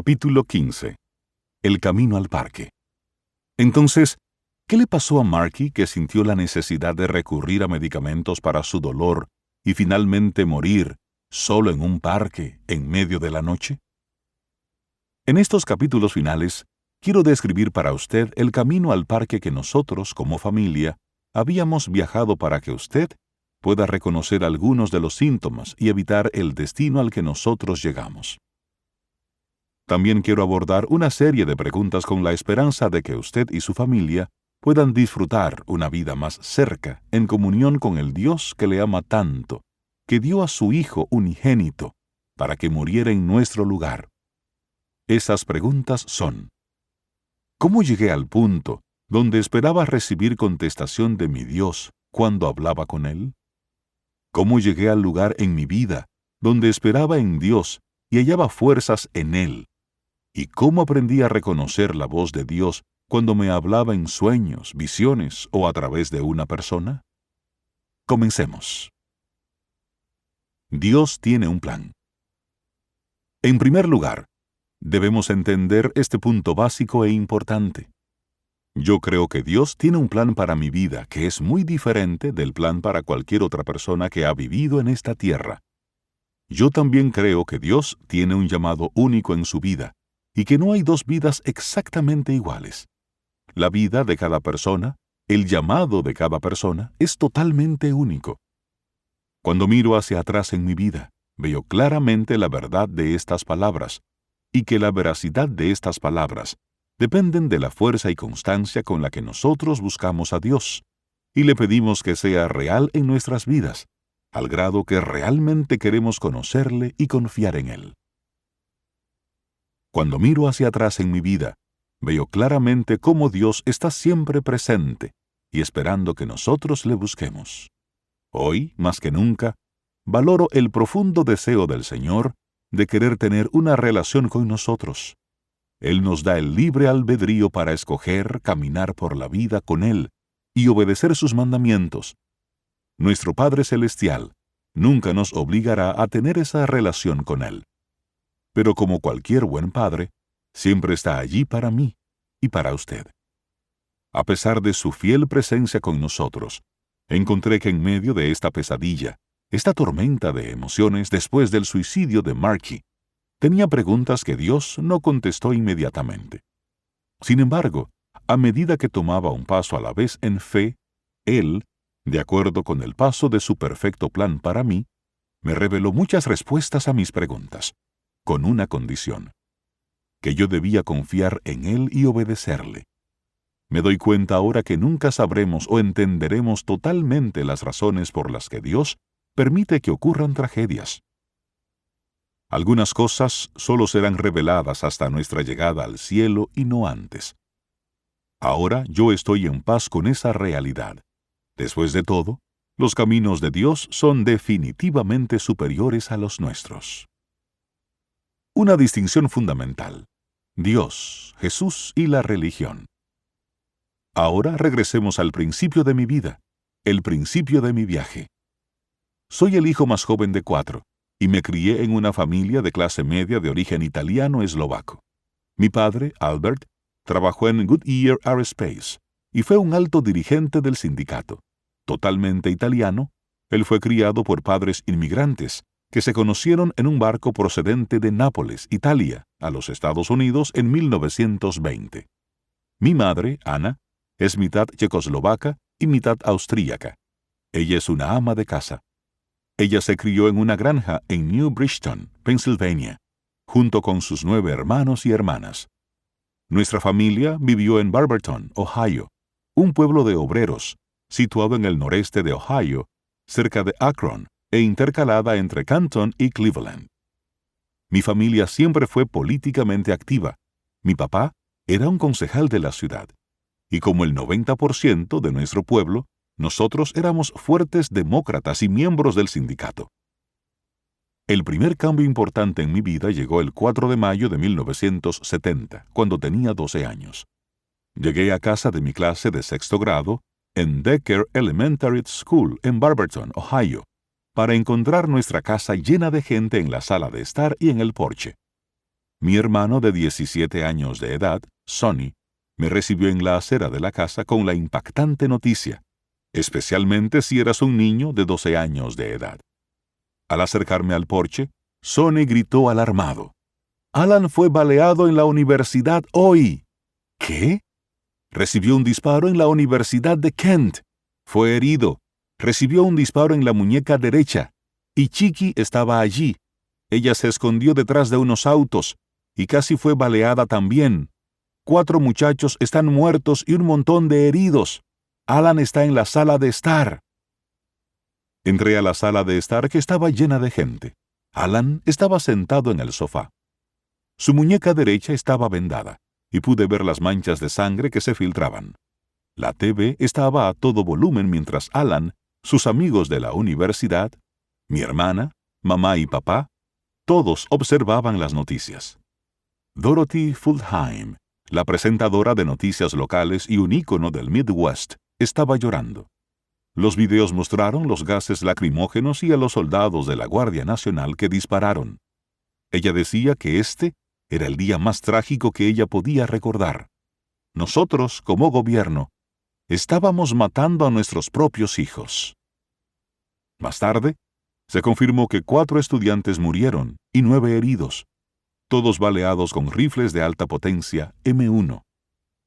Capítulo 15. El camino al parque. Entonces, ¿qué le pasó a Marky que sintió la necesidad de recurrir a medicamentos para su dolor y finalmente morir solo en un parque en medio de la noche? En estos capítulos finales, quiero describir para usted el camino al parque que nosotros, como familia, habíamos viajado para que usted pueda reconocer algunos de los síntomas y evitar el destino al que nosotros llegamos. También quiero abordar una serie de preguntas con la esperanza de que usted y su familia puedan disfrutar una vida más cerca, en comunión con el Dios que le ama tanto, que dio a su Hijo unigénito para que muriera en nuestro lugar. Esas preguntas son: ¿cómo llegué al punto donde esperaba recibir contestación de mi Dios cuando hablaba con Él? ¿Cómo llegué al lugar en mi vida donde esperaba en Dios y hallaba fuerzas en Él? ¿Y cómo aprendí a reconocer la voz de Dios cuando me hablaba en sueños, visiones o a través de una persona? Comencemos. Dios tiene un plan. En primer lugar, debemos entender este punto básico e importante. Yo creo que Dios tiene un plan para mi vida que es muy diferente del plan para cualquier otra persona que ha vivido en esta tierra. Yo también creo que Dios tiene un llamado único en su vida y que no hay dos vidas exactamente iguales. La vida de cada persona, el llamado de cada persona, es totalmente único. Cuando miro hacia atrás en mi vida, veo claramente la verdad de estas palabras, y que la veracidad de estas palabras dependen de la fuerza y constancia con la que nosotros buscamos a Dios, y le pedimos que sea real en nuestras vidas, al grado que realmente queremos conocerle y confiar en Él. Cuando miro hacia atrás en mi vida, veo claramente cómo Dios está siempre presente y esperando que nosotros le busquemos. Hoy, más que nunca, valoro el profundo deseo del Señor de querer tener una relación con nosotros. Él nos da el libre albedrío para escoger caminar por la vida con Él y obedecer sus mandamientos. Nuestro Padre Celestial nunca nos obligará a tener esa relación con Él. Pero como cualquier buen padre, siempre está allí para mí y para usted. A pesar de su fiel presencia con nosotros, encontré que en medio de esta pesadilla, esta tormenta de emociones después del suicidio de Marky, tenía preguntas que Dios no contestó inmediatamente. Sin embargo, a medida que tomaba un paso a la vez en fe, Él, de acuerdo con el paso de su perfecto plan para mí, me reveló muchas respuestas a mis preguntas, con una condición: que yo debía confiar en Él y obedecerle. Me doy cuenta ahora que nunca sabremos o entenderemos totalmente las razones por las que Dios permite que ocurran tragedias. Algunas cosas solo serán reveladas hasta nuestra llegada al cielo y no antes. Ahora yo estoy en paz con esa realidad. Después de todo, los caminos de Dios son definitivamente superiores a los nuestros. Una distinción fundamental: Dios, Jesús y la religión. Ahora regresemos al principio de mi vida, el principio de mi viaje. Soy el hijo más joven de 4, y me crié en una familia de clase media de origen italiano-eslovaco. Mi padre, Albert, trabajó en Goodyear Aerospace y fue un alto dirigente del sindicato. Totalmente italiano, él fue criado por padres inmigrantes que se conocieron en un barco procedente de Nápoles, Italia, a los Estados Unidos en 1920. Mi madre, Ana, es mitad checoslovaca y mitad austríaca. Ella es una ama de casa. Ella se crió en una granja en New Bridgeton, Pensilvania, junto con sus 9 hermanos y hermanas. Nuestra familia vivió en Barberton, Ohio, un pueblo de obreros, situado en el noreste de Ohio, cerca de Akron, e intercalada entre Canton y Cleveland. Mi familia siempre fue políticamente activa. Mi papá era un concejal de la ciudad. Y como el 90% de nuestro pueblo, nosotros éramos fuertes demócratas y miembros del sindicato. El primer cambio importante en mi vida llegó el 4 de mayo de 1970, cuando tenía 12 años. Llegué a casa de mi clase de 6º grado en Decker Elementary School en Barberton, Ohio, para encontrar nuestra casa llena de gente en la sala de estar y en el porche. Mi hermano de 17 años de edad, Sonny, me recibió en la acera de la casa con la impactante noticia, especialmente si eras un niño de 12 años de edad. Al acercarme al porche, Sonny gritó alarmado: «Alan fue baleado en la universidad hoy». «¿Qué?» «Recibió un disparo en la Universidad de Kent. Fue herido. Recibió un disparo en la muñeca derecha. Y Chiqui estaba allí. Ella se escondió detrás de unos autos y casi fue baleada también. 4 muchachos están muertos y un montón de heridos. Alan está en la sala de estar». Entré a la sala de estar, que estaba llena de gente. Alan estaba sentado en el sofá. Su muñeca derecha estaba vendada, y pude ver las manchas de sangre que se filtraban. La TV estaba a todo volumen mientras Alan, sus amigos de la universidad, mi hermana, mamá y papá, todos observaban las noticias. Dorothy Fuldheim, la presentadora de noticias locales y un ícono del Midwest, estaba llorando. Los videos mostraron los gases lacrimógenos y a los soldados de la Guardia Nacional que dispararon. Ella decía que este era el día más trágico que ella podía recordar. Nosotros, como gobierno, estábamos matando a nuestros propios hijos. Más tarde, se confirmó que 4 estudiantes murieron y 9 heridos, todos baleados con rifles de alta potencia M1.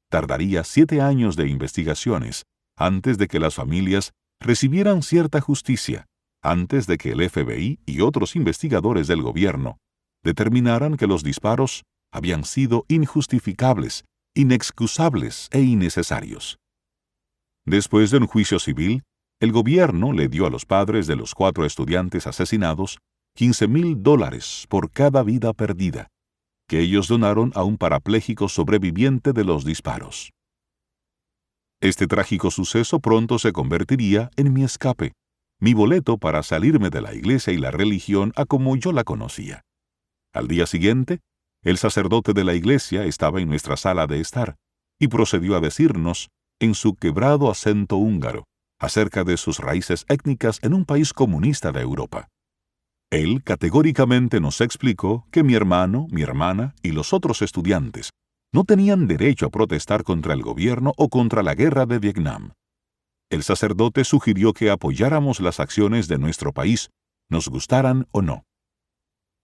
Tardaría 7 años de investigaciones antes de que las familias recibieran cierta justicia, antes de que el FBI y otros investigadores del gobierno determinaran que los disparos habían sido injustificables, inexcusables e innecesarios. Después de un juicio civil, el gobierno le dio a los padres de los 4 estudiantes asesinados $15,000 por cada vida perdida, que ellos donaron a un parapléjico sobreviviente de los disparos. Este trágico suceso pronto se convertiría en mi escape, mi boleto para salirme de la iglesia y la religión a como yo la conocía. Al día siguiente, el sacerdote de la iglesia estaba en nuestra sala de estar y procedió a decirnos, en su quebrado acento húngaro, acerca de sus raíces étnicas en un país comunista de Europa. Él categóricamente nos explicó que mi hermano, mi hermana y los otros estudiantes no tenían derecho a protestar contra el gobierno o contra la guerra de Vietnam. El sacerdote sugirió que apoyáramos las acciones de nuestro país, nos gustaran o no.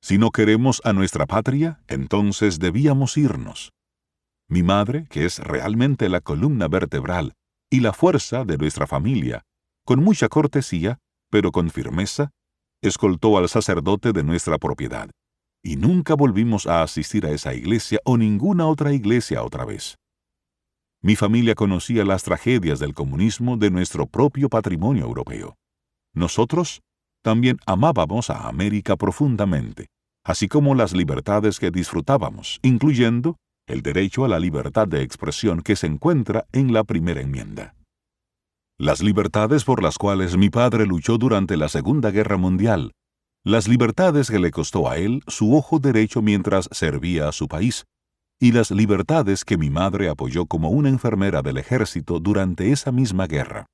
Si no queremos a nuestra patria, entonces debíamos irnos. Mi madre, que es realmente la columna vertebral y la fuerza de nuestra familia, con mucha cortesía, pero con firmeza, escoltó al sacerdote de nuestra propiedad, y nunca volvimos a asistir a esa iglesia o ninguna otra iglesia otra vez. Mi familia conocía las tragedias del comunismo de nuestro propio patrimonio europeo. Nosotros también amábamos a América profundamente, así como las libertades que disfrutábamos, incluyendo el derecho a la libertad de expresión que se encuentra en la Primera Enmienda. Las libertades por las cuales mi padre luchó durante la Segunda Guerra Mundial, las libertades que le costó a él su ojo derecho mientras servía a su país, y las libertades que mi madre apoyó como una enfermera del ejército durante esa misma guerra.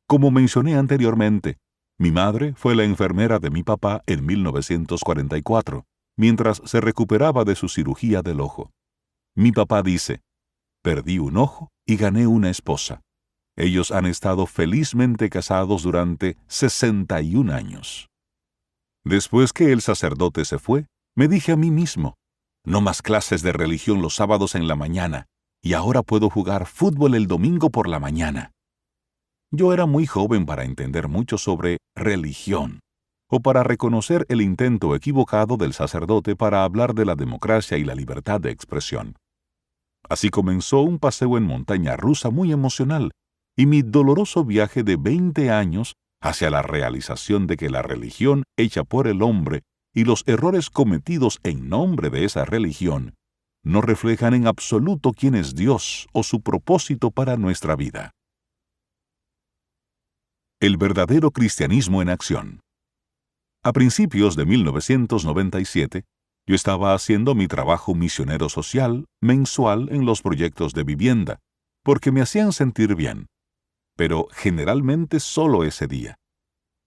Como mencioné anteriormente, mi madre fue la enfermera de mi papá en 1944, mientras se recuperaba de su cirugía del ojo. Mi papá dice: «Perdí un ojo y gané una esposa. Ellos han estado felizmente casados durante 61 años». Después que el sacerdote se fue, me dije a mí mismo: «No más clases de religión los sábados en la mañana, y ahora puedo jugar fútbol el domingo por la mañana». Yo era muy joven para entender mucho sobre religión, o para reconocer el intento equivocado del sacerdote para hablar de la democracia y la libertad de expresión. Así comenzó un paseo en montaña rusa muy emocional, y mi doloroso viaje de 20 años hacia la realización de que la religión hecha por el hombre y los errores cometidos en nombre de esa religión no reflejan en absoluto quién es Dios o su propósito para nuestra vida. El verdadero cristianismo en acción. A principios de 1997, yo estaba haciendo mi trabajo misionero social mensual en los proyectos de vivienda, porque me hacían sentir bien, pero generalmente solo ese día.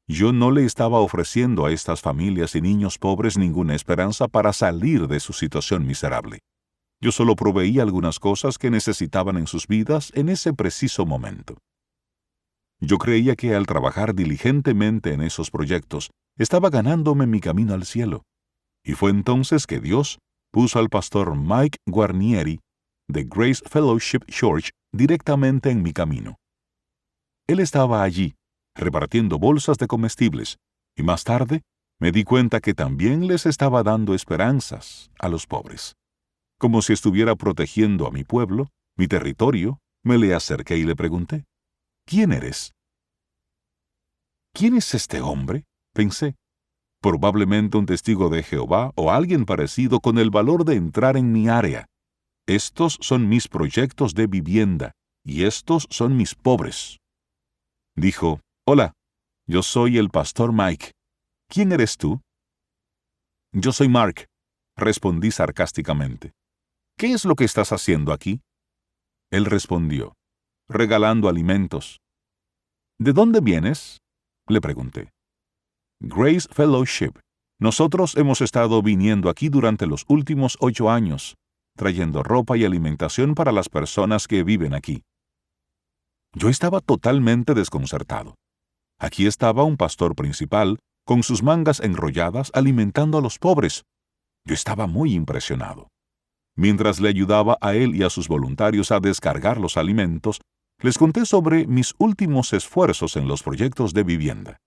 Yo no le estaba ofreciendo a estas familias y niños pobres ninguna esperanza para salir de su situación miserable. Yo solo proveía algunas cosas que necesitaban en sus vidas en ese preciso momento. Yo creía que al trabajar diligentemente en esos proyectos, estaba ganándome mi camino al cielo. Y fue entonces que Dios puso al pastor Mike Guarnieri de Grace Fellowship Church directamente en mi camino. Él estaba allí, repartiendo bolsas de comestibles, y más tarde me di cuenta que también les estaba dando esperanzas a los pobres. Como si estuviera protegiendo a mi pueblo, mi territorio, me le acerqué y le pregunté, ¿quién eres? ¿Quién es este hombre?, pensé. Probablemente un testigo de Jehová o alguien parecido con el valor de entrar en mi área. Estos son mis proyectos de vivienda y estos son mis pobres. Dijo, hola, yo soy el pastor Mike. ¿Quién eres tú? Yo soy Mark, respondí sarcásticamente. ¿Qué es lo que estás haciendo aquí? Él respondió, regalando alimentos. ¿De dónde vienes?, le pregunté. Grace Fellowship. Nosotros hemos estado viniendo aquí durante los últimos 8 años, trayendo ropa y alimentación para las personas que viven aquí. Yo estaba totalmente desconcertado. Aquí estaba un pastor principal, con sus mangas enrolladas, alimentando a los pobres. Yo estaba muy impresionado. Mientras le ayudaba a él y a sus voluntarios a descargar los alimentos, les conté sobre mis últimos esfuerzos en los proyectos de vivienda.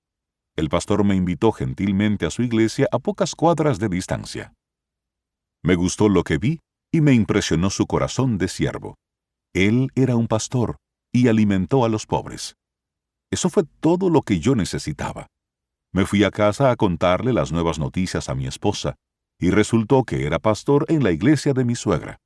El pastor me invitó gentilmente a su iglesia a pocas cuadras de distancia. Me gustó lo que vi y me impresionó su corazón de siervo. Él era un pastor y alimentó a los pobres. Eso fue todo lo que yo necesitaba. Me fui a casa a contarle las nuevas noticias a mi esposa, y resultó que era pastor en la iglesia de mi suegra.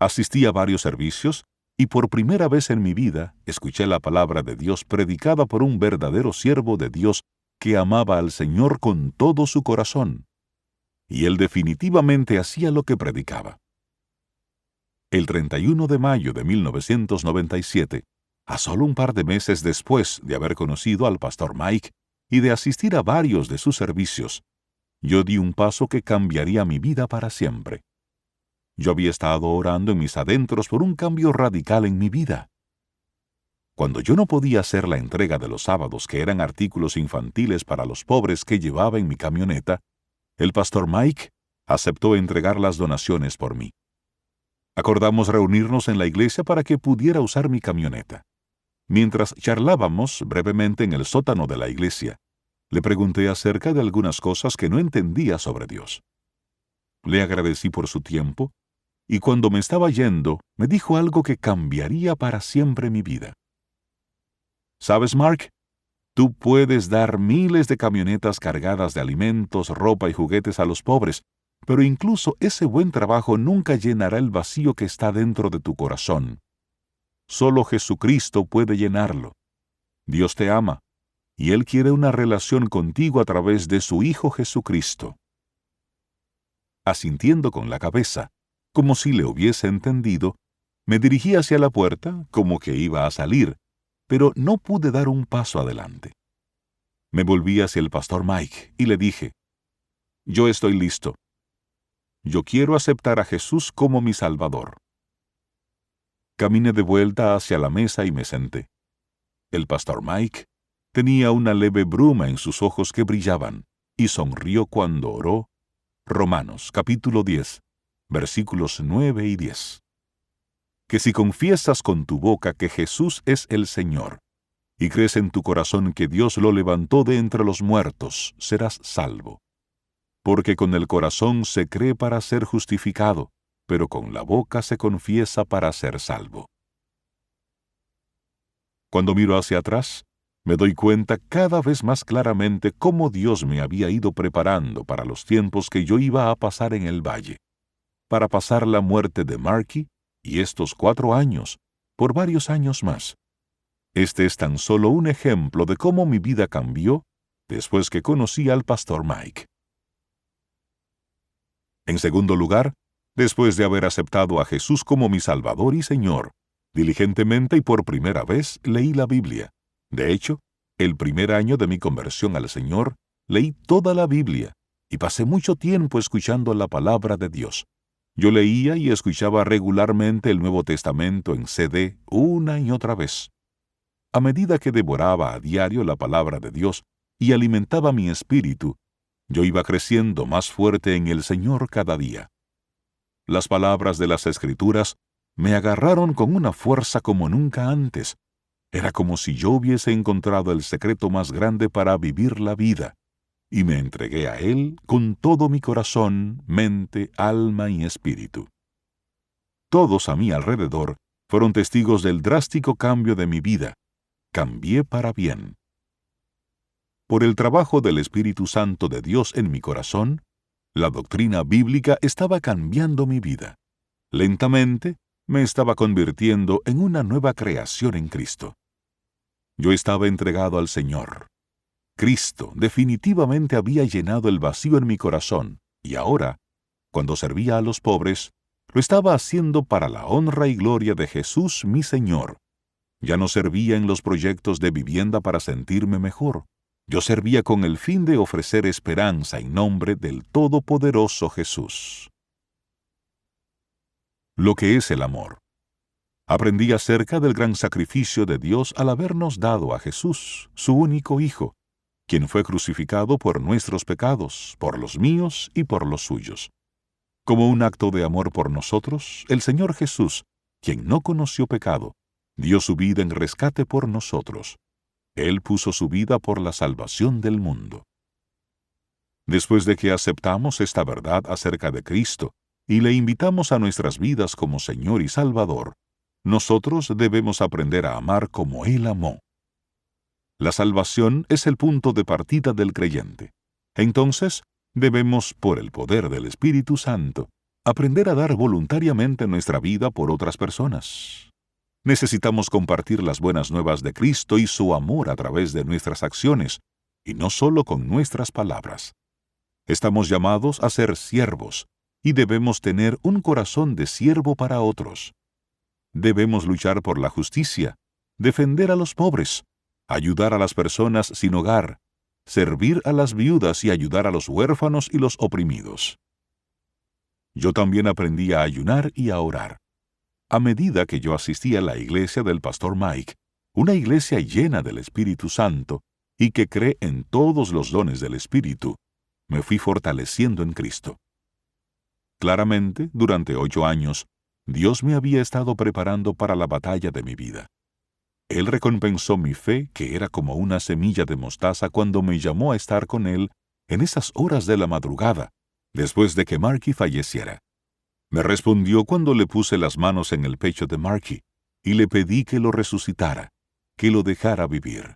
Asistí a varios servicios, y por primera vez en mi vida escuché la palabra de Dios predicada por un verdadero siervo de Dios que amaba al Señor con todo su corazón. Y él definitivamente hacía lo que predicaba. El 31 de mayo de 1997, a solo un par de meses después de haber conocido al pastor Mike y de asistir a varios de sus servicios, yo di un paso que cambiaría mi vida para siempre. Yo había estado orando en mis adentros por un cambio radical en mi vida. Cuando yo no podía hacer la entrega de los sábados, que eran artículos infantiles para los pobres que llevaba en mi camioneta, el pastor Mike aceptó entregar las donaciones por mí. Acordamos reunirnos en la iglesia para que pudiera usar mi camioneta. Mientras charlábamos brevemente en el sótano de la iglesia, le pregunté acerca de algunas cosas que no entendía sobre Dios. Le agradecí por su tiempo, y cuando me estaba yendo, me dijo algo que cambiaría para siempre mi vida. ¿Sabes, Mark? Tú puedes dar miles de camionetas cargadas de alimentos, ropa y juguetes a los pobres, pero incluso ese buen trabajo nunca llenará el vacío que está dentro de tu corazón. Solo Jesucristo puede llenarlo. Dios te ama, y Él quiere una relación contigo a través de su Hijo Jesucristo. Asintiendo con la cabeza, como si le hubiese entendido, me dirigí hacia la puerta como que iba a salir, pero no pude dar un paso adelante. Me volví hacia el pastor Mike y le dije, yo estoy listo. Yo quiero aceptar a Jesús como mi Salvador. Caminé de vuelta hacia la mesa y me senté. El pastor Mike tenía una leve bruma en sus ojos que brillaban y sonrió cuando oró. Romanos capítulo 10, versículos 9 y 10. Que si confiesas con tu boca que Jesús es el Señor y crees en tu corazón que Dios lo levantó de entre los muertos, serás salvo. Porque con el corazón se cree para ser justificado, pero con la boca se confiesa para ser salvo. Cuando miro hacia atrás, me doy cuenta cada vez más claramente cómo Dios me había ido preparando para los tiempos que yo iba a pasar en el valle, para pasar la muerte de Marky y estos 4 años, por varios años más. Este es tan solo un ejemplo de cómo mi vida cambió después que conocí al pastor Mike. En segundo lugar, después de haber aceptado a Jesús como mi Salvador y Señor, diligentemente y por primera vez leí la Biblia. De hecho, El primer año de mi conversión al Señor, leí toda la Biblia y pasé mucho tiempo escuchando la palabra de Dios. Yo leía y escuchaba regularmente el Nuevo Testamento en CD una y otra vez. A medida que devoraba a diario la palabra de Dios y alimentaba mi espíritu, yo iba creciendo más fuerte en el Señor cada día. Las palabras de las Escrituras me agarraron con una fuerza como nunca antes. Era como si yo hubiese encontrado el secreto más grande para vivir la vida, y me entregué a Él con todo mi corazón, mente, alma y espíritu. Todos a mi alrededor fueron testigos del drástico cambio de mi vida. Cambié para bien. Por el trabajo del Espíritu Santo de Dios en mi corazón, la doctrina bíblica estaba cambiando mi vida. Lentamente, me estaba convirtiendo en una nueva creación en Cristo. Yo estaba entregado al Señor. Cristo definitivamente había llenado el vacío en mi corazón, y ahora, cuando servía a los pobres, lo estaba haciendo para la honra y gloria de Jesús mi Señor. Ya no servía en los proyectos de vivienda para sentirme mejor. Yo servía con el fin de ofrecer esperanza en nombre del Todopoderoso Jesús. Lo que es el amor. Aprendí acerca del gran sacrificio de Dios al habernos dado a Jesús, su único Hijo, quien fue crucificado por nuestros pecados, por los míos y por los suyos. Como un acto de amor por nosotros, el Señor Jesús, quien no conoció pecado, dio su vida en rescate por nosotros. Él puso su vida por la salvación del mundo. Después de que aceptamos esta verdad acerca de Cristo y le invitamos a nuestras vidas como Señor y Salvador, nosotros debemos aprender a amar como Él amó. La salvación es el punto de partida del creyente. Entonces, debemos, por el poder del Espíritu Santo, aprender a dar voluntariamente nuestra vida por otras personas. Necesitamos compartir las buenas nuevas de Cristo y su amor a través de nuestras acciones, y no solo con nuestras palabras. Estamos llamados a ser siervos, y debemos tener un corazón de siervo para otros. Debemos luchar por la justicia, defender a los pobres, ayudar a las personas sin hogar, servir a las viudas y ayudar a los huérfanos y los oprimidos. Yo también aprendí a ayunar y a orar. A medida que yo asistía a la iglesia del pastor Mike, una iglesia llena del Espíritu Santo y que cree en todos los dones del Espíritu, me fui fortaleciendo en Cristo. Claramente, durante 8 años, Dios me había estado preparando para la batalla de mi vida. Él recompensó mi fe, que era como una semilla de mostaza, cuando me llamó a estar con Él en esas horas de la madrugada, después de que Marky falleciera. Me respondió cuando le puse las manos en el pecho de Marky y le pedí que lo resucitara, que lo dejara vivir.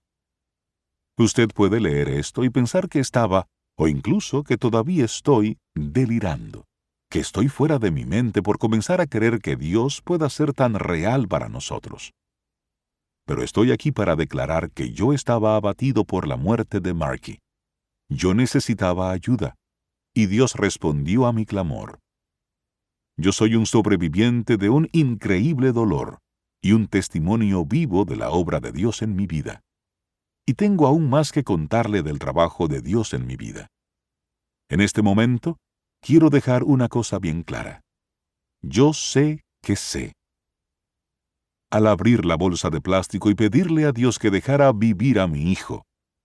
Usted puede leer esto y pensar que estaba, o incluso que todavía estoy, delirando, que estoy fuera de mi mente por comenzar a creer que Dios pueda ser tan real para nosotros. Pero estoy aquí para declarar que yo estaba abatido por la muerte de Marky. Yo necesitaba ayuda, y Dios respondió a mi clamor. Yo soy un sobreviviente de un increíble dolor y un testimonio vivo de la obra de Dios en mi vida. Y tengo aún más que contarle del trabajo de Dios en mi vida. En este momento, quiero dejar una cosa bien clara. Yo sé que sé. Al abrir la bolsa de plástico y pedirle a Dios que dejara vivir a mi hijo,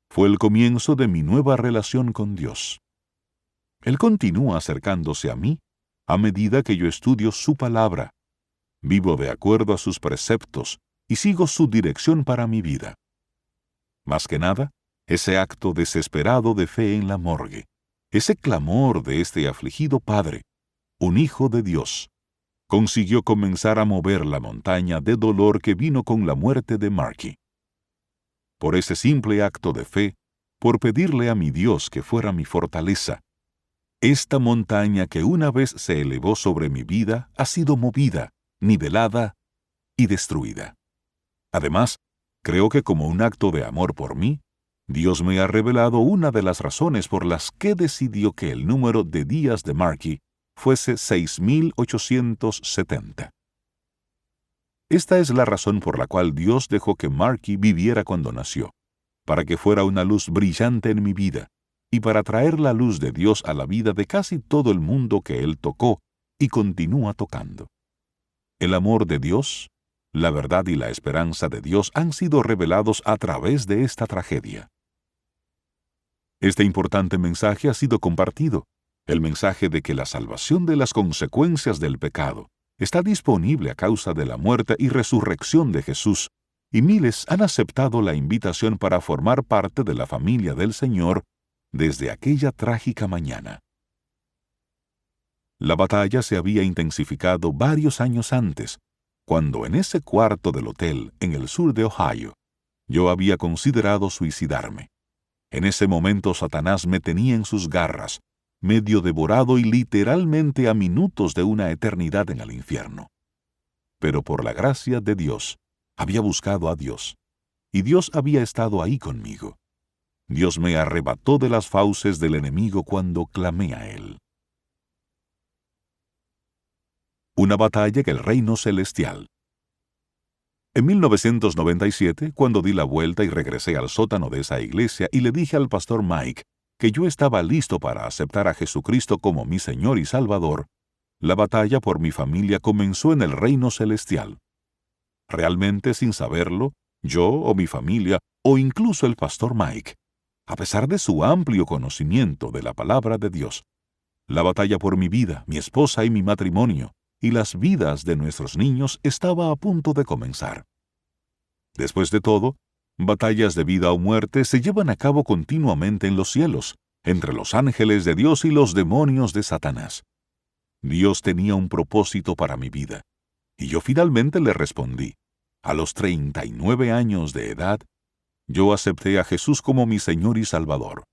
fue el comienzo de mi nueva relación con Dios. Él continúa acercándose a mí a medida que yo estudio su palabra, vivo de acuerdo a sus preceptos y sigo su dirección para mi vida. Más que nada, ese acto desesperado de fe en la morgue, ese clamor de este afligido padre, un hijo de Dios, consiguió comenzar a mover la montaña de dolor que vino con la muerte de Marky. Por ese simple acto de fe, por pedirle a mi Dios que fuera mi fortaleza, esta montaña que una vez se elevó sobre mi vida ha sido movida, nivelada y destruida. Además, creo que como un acto de amor por mí, Dios me ha revelado una de las razones por las que decidió que el número de días de Marky fuese 6,870. Esta es la razón por la cual Dios dejó que Marky viviera cuando nació. para que fuera una luz brillante en mi vida, y para traer la luz de Dios a la vida de casi todo el mundo que Él tocó y continúa tocando. El amor de Dios, la verdad y la esperanza de Dios han sido revelados a través de esta tragedia. Este importante mensaje ha sido compartido, el mensaje de que la salvación de las consecuencias del pecado está disponible a causa de la muerte y resurrección de Jesús, y miles han aceptado la invitación para formar parte de la familia del Señor desde aquella trágica mañana. La batalla se había intensificado varios años antes, cuando en ese cuarto del hotel en el sur de Ohio, yo había considerado suicidarme. En ese momento Satanás me tenía en sus garras, medio devorado y literalmente a minutos de una eternidad en el infierno. Pero por la gracia de Dios, había buscado a Dios, y Dios había estado ahí conmigo. Dios me arrebató de las fauces del enemigo cuando clamé a Él. Una batalla en el reino celestial. En 1997, cuando di la vuelta y regresé al sótano de esa iglesia y le dije al pastor Mike que yo estaba listo para aceptar a Jesucristo como mi Señor y Salvador, la batalla por mi familia comenzó en el reino celestial. Realmente, sin saberlo, yo o mi familia, o incluso el pastor Mike, a pesar de su amplio conocimiento de la palabra de Dios, la batalla por mi vida, mi esposa y mi matrimonio, y las vidas de nuestros niños estaba a punto de comenzar. Después de todo, batallas de vida o muerte se llevan a cabo continuamente en los cielos, entre los ángeles de Dios y los demonios de Satanás. Dios tenía un propósito para mi vida, y yo finalmente le respondí. A los 39 años de edad, yo acepté a Jesús como mi Señor y Salvador.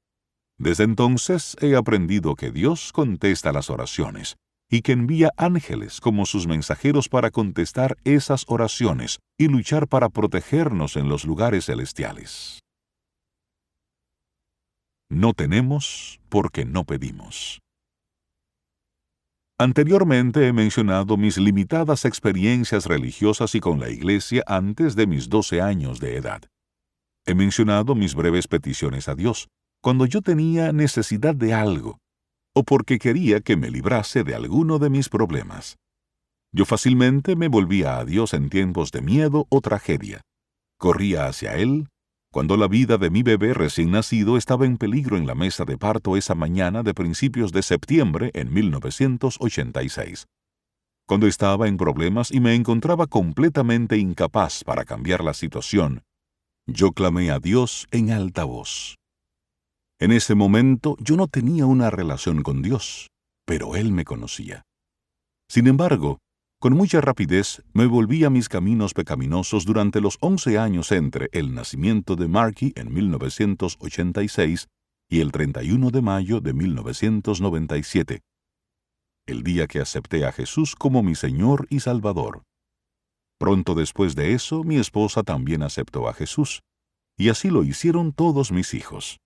Desde entonces he aprendido que Dios contesta las oraciones y que envía ángeles como sus mensajeros para contestar esas oraciones y luchar para protegernos en los lugares celestiales. No tenemos porque no pedimos. Anteriormente he mencionado mis limitadas experiencias religiosas y con la Iglesia antes de mis 12 años de edad. He mencionado mis breves peticiones a Dios, cuando yo tenía necesidad de algo, o porque quería que me librase de alguno de mis problemas. Yo fácilmente me volvía a Dios en tiempos de miedo o tragedia. Corría hacia Él cuando la vida de mi bebé recién nacido estaba en peligro en la mesa de parto esa mañana de principios de septiembre en 1986. Cuando estaba en problemas y me encontraba completamente incapaz para cambiar la situación, yo clamé a Dios en alta voz. En ese momento yo no tenía una relación con Dios, pero Él me conocía. Sin embargo, con mucha rapidez me volví a mis caminos pecaminosos durante los 11 años entre el nacimiento de Marky en 1986 y el 31 de mayo de 1997, el día que acepté a Jesús como mi Señor y Salvador. Pronto después de eso, mi esposa también aceptó a Jesús, y así lo hicieron todos mis hijos.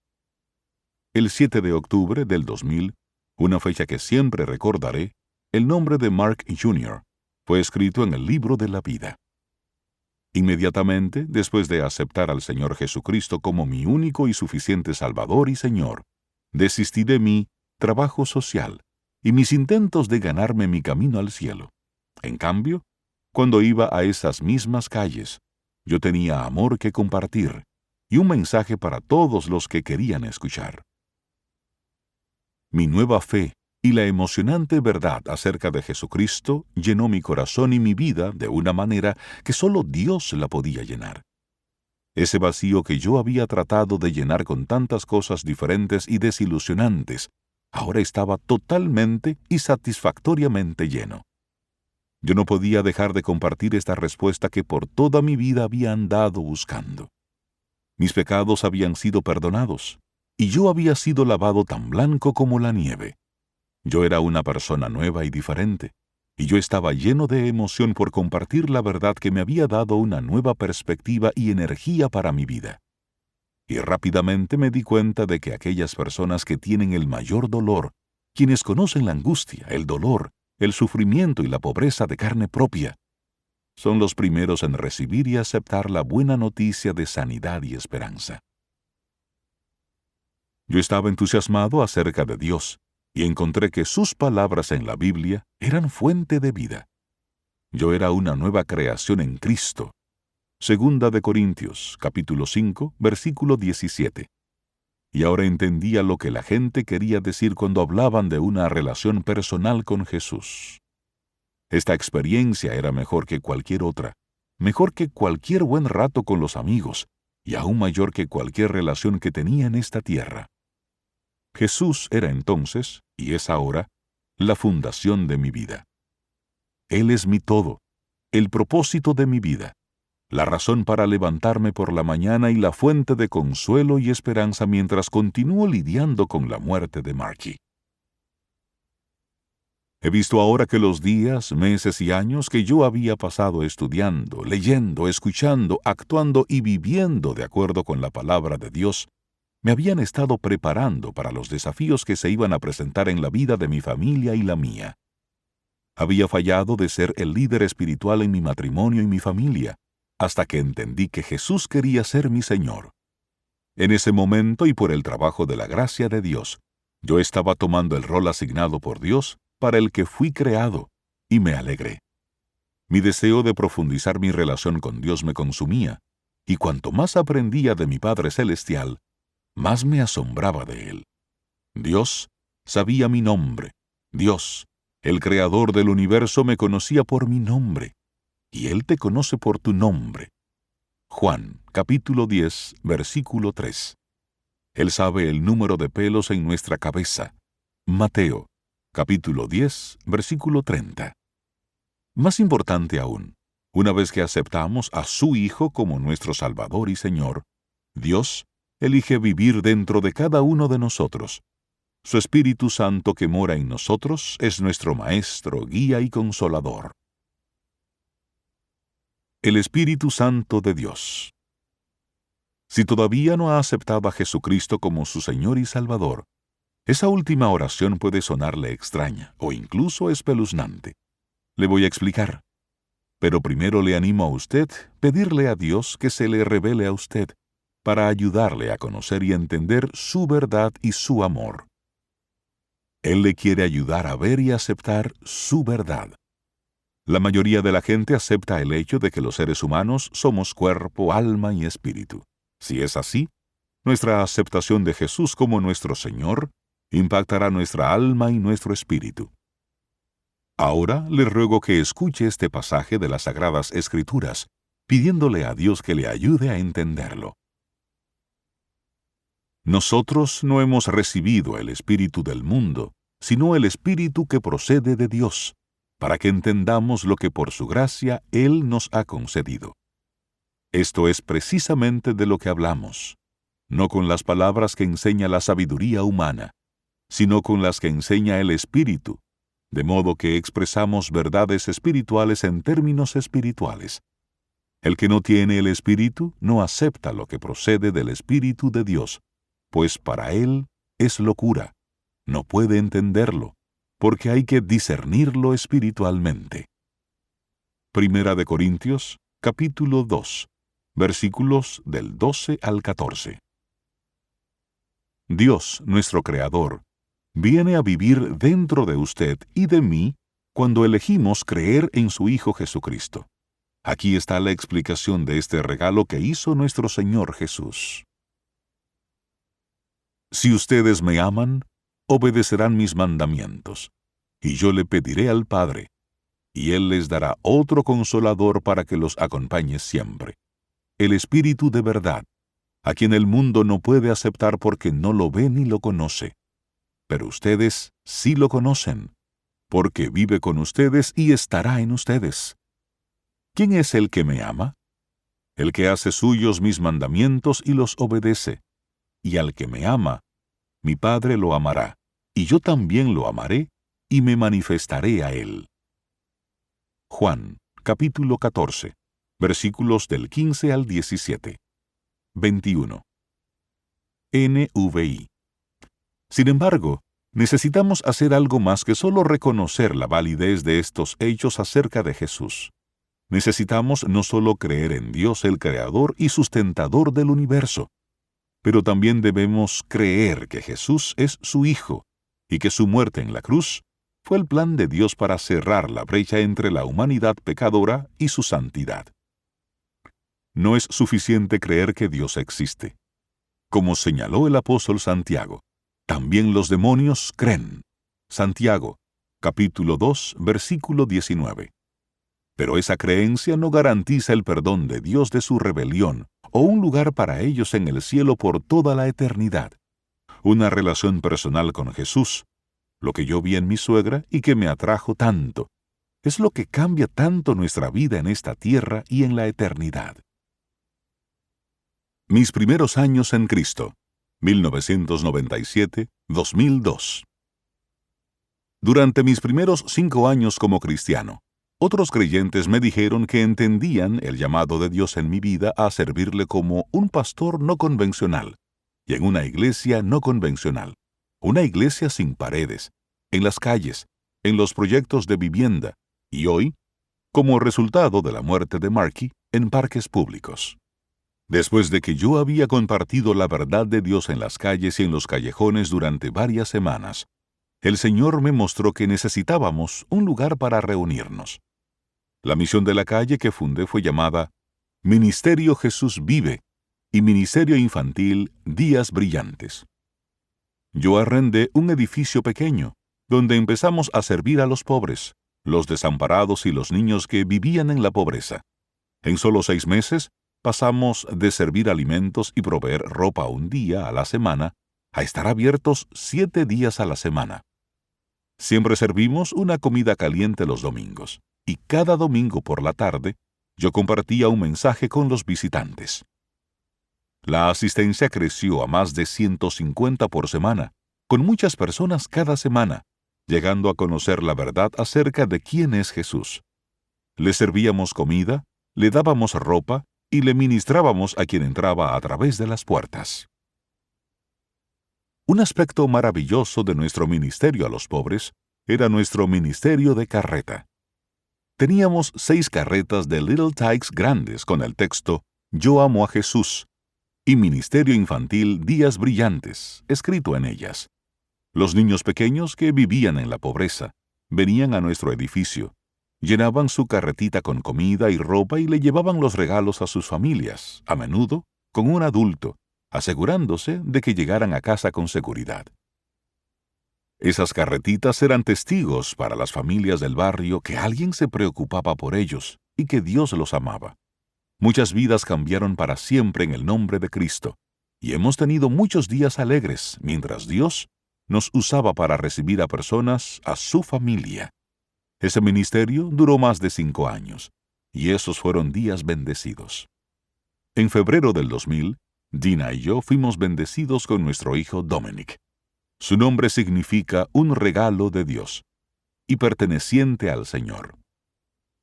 El 7 de octubre del 2000, una fecha que siempre recordaré, el nombre de Mark Jr. fue escrito en el libro de la vida. Inmediatamente, después de aceptar al Señor Jesucristo como mi único y suficiente Salvador y Señor, desistí de mi trabajo social y mis intentos de ganarme mi camino al cielo. En cambio, cuando iba a esas mismas calles, yo tenía amor que compartir y un mensaje para todos los que querían escuchar. Mi nueva fe y la emocionante verdad acerca de Jesucristo llenó mi corazón y mi vida de una manera que solo Dios la podía llenar. Ese vacío que yo había tratado de llenar con tantas cosas diferentes y desilusionantes, ahora estaba totalmente y satisfactoriamente lleno. Yo no podía dejar de compartir esta respuesta que por toda mi vida había andado buscando. Mis pecados habían sido perdonados, y yo había sido lavado tan blanco como la nieve. Yo era una persona nueva y diferente, y yo estaba lleno de emoción por compartir la verdad que me había dado una nueva perspectiva y energía para mi vida. Y rápidamente me di cuenta de que aquellas personas que tienen el mayor dolor, quienes conocen la angustia, el dolor, el sufrimiento y la pobreza de carne propia, son los primeros en recibir y aceptar la buena noticia de sanidad y esperanza. Yo estaba entusiasmado acerca de Dios y encontré que sus palabras en la Biblia eran fuente de vida. Yo era una nueva creación en Cristo. Segunda de Corintios, capítulo 5, versículo 17. Y ahora entendía lo que la gente quería decir cuando hablaban de una relación personal con Jesús. Esta experiencia era mejor que cualquier otra, mejor que cualquier buen rato con los amigos, y aún mayor que cualquier relación que tenía en esta tierra. Jesús era entonces, y es ahora, la fundación de mi vida. Él es mi todo, el propósito de mi vida, la razón para levantarme por la mañana y la fuente de consuelo y esperanza mientras continúo lidiando con la muerte de Margie. He visto ahora que los días, meses y años que yo había pasado estudiando, leyendo, escuchando, actuando y viviendo de acuerdo con la palabra de Dios, me habían estado preparando para los desafíos que se iban a presentar en la vida de mi familia y la mía. Había fallado de ser el líder espiritual en mi matrimonio y mi familia, hasta que entendí que Jesús quería ser mi Señor. En ese momento y por el trabajo de la gracia de Dios, yo estaba tomando el rol asignado por Dios para el que fui creado, y me alegré. Mi deseo de profundizar mi relación con Dios me consumía, y cuanto más aprendía de mi Padre Celestial, más me asombraba de Él. Dios sabía mi nombre. Dios, el Creador del universo, me conocía por mi nombre, y Él te conoce por tu nombre. Juan, capítulo 10, versículo 3. Él sabe el número de pelos en nuestra cabeza. Mateo, capítulo 10, versículo 30. Más importante aún, una vez que aceptamos a su Hijo como nuestro Salvador y Señor, Dios elige vivir dentro de cada uno de nosotros. Su Espíritu Santo que mora en nosotros es nuestro Maestro, guía y consolador. El Espíritu Santo de Dios. Si todavía no ha aceptado a Jesucristo como su Señor y Salvador, esa última oración puede sonarle extraña o incluso espeluznante. Le voy a explicar. Pero primero le animo a usted pedirle a Dios que se le revele a usted para ayudarle a conocer y entender su verdad y su amor. Él le quiere ayudar a ver y aceptar su verdad. La mayoría de la gente acepta el hecho de que los seres humanos somos cuerpo, alma y espíritu. Si es así, nuestra aceptación de Jesús como nuestro Señor impactará nuestra alma y nuestro espíritu. Ahora le ruego que escuche este pasaje de las Sagradas Escrituras, pidiéndole a Dios que le ayude a entenderlo. Nosotros no hemos recibido el espíritu del mundo, sino el espíritu que procede de Dios, para que entendamos lo que por su gracia Él nos ha concedido. Esto es precisamente de lo que hablamos, no con las palabras que enseña la sabiduría humana, sino con las que enseña el Espíritu, de modo que expresamos verdades espirituales en términos espirituales. El que no tiene el Espíritu no acepta lo que procede del Espíritu de Dios, pues para él es locura, no puede entenderlo, porque hay que discernirlo espiritualmente. Primera de Corintios, capítulo 2, versículos del 12 al 14. Dios, nuestro Creador, viene a vivir dentro de usted y de mí cuando elegimos creer en su Hijo Jesucristo. Aquí está la explicación de este regalo que hizo nuestro Señor Jesús. Si ustedes me aman, obedecerán mis mandamientos, y yo le pediré al Padre, y Él les dará otro consolador para que los acompañe siempre, el Espíritu de verdad, a quien el mundo no puede aceptar porque no lo ve ni lo conoce. Pero ustedes sí lo conocen, porque vive con ustedes y estará en ustedes. ¿Quién es el que me ama? El que hace suyos mis mandamientos y los obedece. Y al que me ama, mi Padre lo amará, y yo también lo amaré, y me manifestaré a él. Juan, capítulo 14, versículos del 15 al 17. 21. NVI. Sin embargo, necesitamos hacer algo más que solo reconocer la validez de estos hechos acerca de Jesús. Necesitamos no solo creer en Dios el Creador y sustentador del universo, pero también debemos creer que Jesús es su Hijo y que su muerte en la cruz fue el plan de Dios para cerrar la brecha entre la humanidad pecadora y su santidad. No es suficiente creer que Dios existe. Como señaló el apóstol Santiago, también los demonios creen. Santiago, capítulo 2, versículo 19. Pero esa creencia no garantiza el perdón de Dios de su rebelión o un lugar para ellos en el cielo por toda la eternidad. Una relación personal con Jesús, lo que yo vi en mi suegra y que me atrajo tanto, es lo que cambia tanto nuestra vida en esta tierra y en la eternidad. Mis primeros años en Cristo, 1997-2002. Durante mis primeros 5 años como cristiano, otros creyentes me dijeron que entendían el llamado de Dios en mi vida a servirle como un pastor no convencional y en una iglesia no convencional, una iglesia sin paredes, en las calles, en los proyectos de vivienda y hoy, como resultado de la muerte de Marky, en parques públicos. Después de que yo había compartido la verdad de Dios en las calles y en los callejones durante varias semanas, el Señor me mostró que necesitábamos un lugar para reunirnos. La misión de la calle que fundé fue llamada Ministerio Jesús Vive y Ministerio Infantil Días Brillantes. Yo arrendé un edificio pequeño, donde empezamos a servir a los pobres, los desamparados y los niños que vivían en la pobreza. En solo 6 meses, pasamos de servir alimentos y proveer ropa un día a la semana a estar abiertos 7 días a la semana. Siempre servimos una comida caliente los domingos, y cada domingo por la tarde yo compartía un mensaje con los visitantes. La asistencia creció a más de 150 por semana, con muchas personas cada semana, llegando a conocer la verdad acerca de quién es Jesús. Le servíamos comida, le dábamos ropa y le ministrábamos a quien entraba a través de las puertas. Un aspecto maravilloso de nuestro ministerio a los pobres era nuestro ministerio de carreta. Teníamos 6 carretas de Little Tikes grandes con el texto «Yo amo a Jesús» y Ministerio Infantil Días Brillantes, escrito en ellas. Los niños pequeños que vivían en la pobreza venían a nuestro edificio, llenaban su carretita con comida y ropa y le llevaban los regalos a sus familias, a menudo con un adulto, asegurándose de que llegaran a casa con seguridad. Esas carretitas eran testigos para las familias del barrio que alguien se preocupaba por ellos y que Dios los amaba. Muchas vidas cambiaron para siempre en el nombre de Cristo, y hemos tenido muchos días alegres mientras Dios nos usaba para recibir a personas a su familia. Ese ministerio duró más de 5 años, y esos fueron días bendecidos. En febrero del 2000, Dina y yo fuimos bendecidos con nuestro hijo Dominic. Su nombre significa un regalo de Dios y perteneciente al Señor.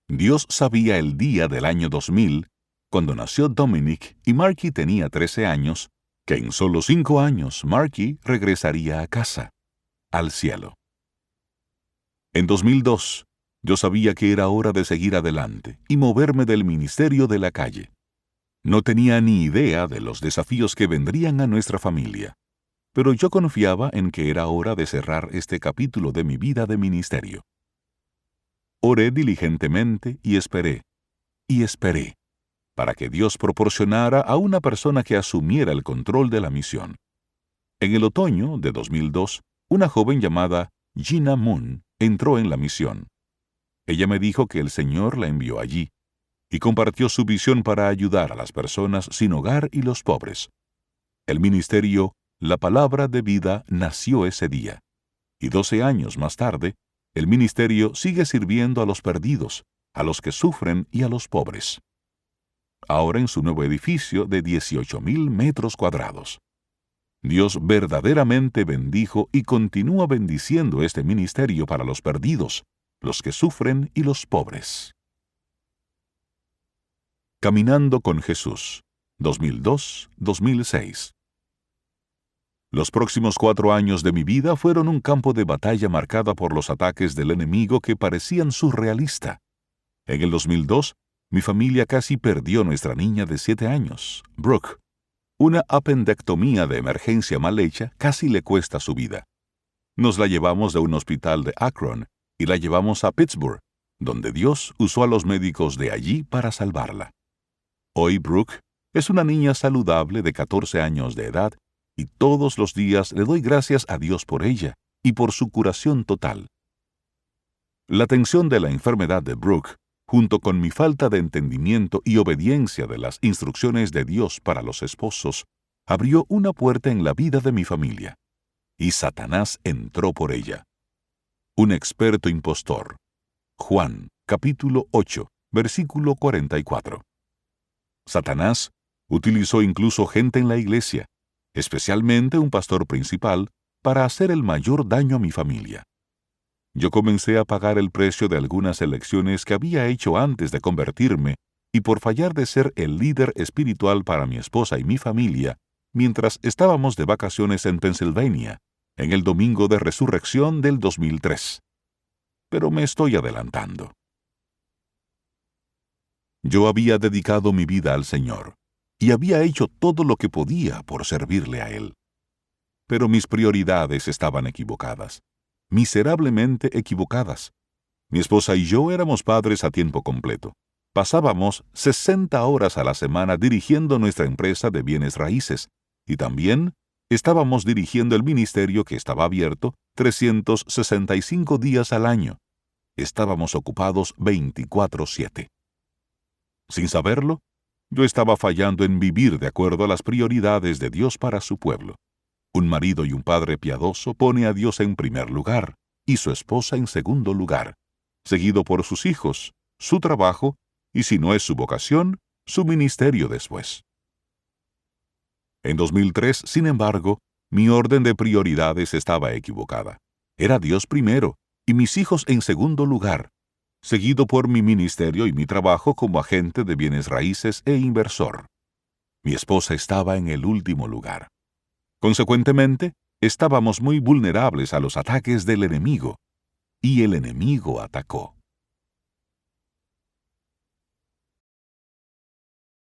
Dios sabía el día del año 2000, cuando nació Dominic y Marky tenía 13 años, que en solo 5 años Marky regresaría a casa, al cielo. En 2002, yo sabía que era hora de seguir adelante y moverme del ministerio de la calle. No tenía ni idea de los desafíos que vendrían a nuestra familia, pero yo confiaba en que era hora de cerrar este capítulo de mi vida de ministerio. Oré diligentemente y esperé, para que Dios proporcionara a una persona que asumiera el control de la misión. En el otoño de 2002, una joven llamada Gina Moon entró en la misión. Ella me dijo que el Señor la envió allí y compartió su visión para ayudar a las personas sin hogar y los pobres. El ministerio La Palabra de Vida nació ese día, y 12 años más tarde, el ministerio sigue sirviendo a los perdidos, a los que sufren y a los pobres. Ahora en su nuevo edificio de 18,000 metros cuadrados. Dios verdaderamente bendijo y continúa bendiciendo este ministerio para los perdidos, los que sufren y los pobres. Caminando con Jesús, 2002-2006. Los próximos 4 años de mi vida fueron un campo de batalla marcada por los ataques del enemigo que parecían surrealista. En el 2002, mi familia casi perdió nuestra niña de 7 años, Brooke. Una apendectomía de emergencia mal hecha casi le cuesta su vida. Nos la llevamos de un hospital de Akron y la llevamos a Pittsburgh, donde Dios usó a los médicos de allí para salvarla. Hoy Brooke es una niña saludable de 14 años de edad y todos los días le doy gracias a Dios por ella y por su curación total. La tensión de la enfermedad de Brooke, junto con mi falta de entendimiento y obediencia de las instrucciones de Dios para los esposos, abrió una puerta en la vida de mi familia. Y Satanás entró por ella. Un experto impostor. Juan, capítulo 8, versículo 44. Satanás utilizó incluso gente en la iglesia, especialmente un pastor principal, para hacer el mayor daño a mi familia. Yo comencé a pagar el precio de algunas elecciones que había hecho antes de convertirme y por fallar de ser el líder espiritual para mi esposa y mi familia, mientras estábamos de vacaciones en Pensilvania, en el domingo de resurrección del 2003. Pero me estoy adelantando. Yo había dedicado mi vida al Señor y había hecho todo lo que podía por servirle a Él. Pero mis prioridades estaban equivocadas, miserablemente equivocadas. Mi esposa y yo éramos padres a tiempo completo. Pasábamos 60 horas a la semana dirigiendo nuestra empresa de bienes raíces y también estábamos dirigiendo el ministerio que estaba abierto 365 días al año. Estábamos ocupados 24/7. Sin saberlo, yo estaba fallando en vivir de acuerdo a las prioridades de Dios para su pueblo. Un marido y un padre piadoso pone a Dios en primer lugar y su esposa en segundo lugar, seguido por sus hijos, su trabajo y, si no es su vocación, su ministerio después. En 2003, sin embargo, mi orden de prioridades estaba equivocada. Era Dios primero y mis hijos en segundo lugar, seguido por mi ministerio y mi trabajo como agente de bienes raíces e inversor. Mi esposa estaba en el último lugar. Consecuentemente, estábamos muy vulnerables a los ataques del enemigo, y el enemigo atacó.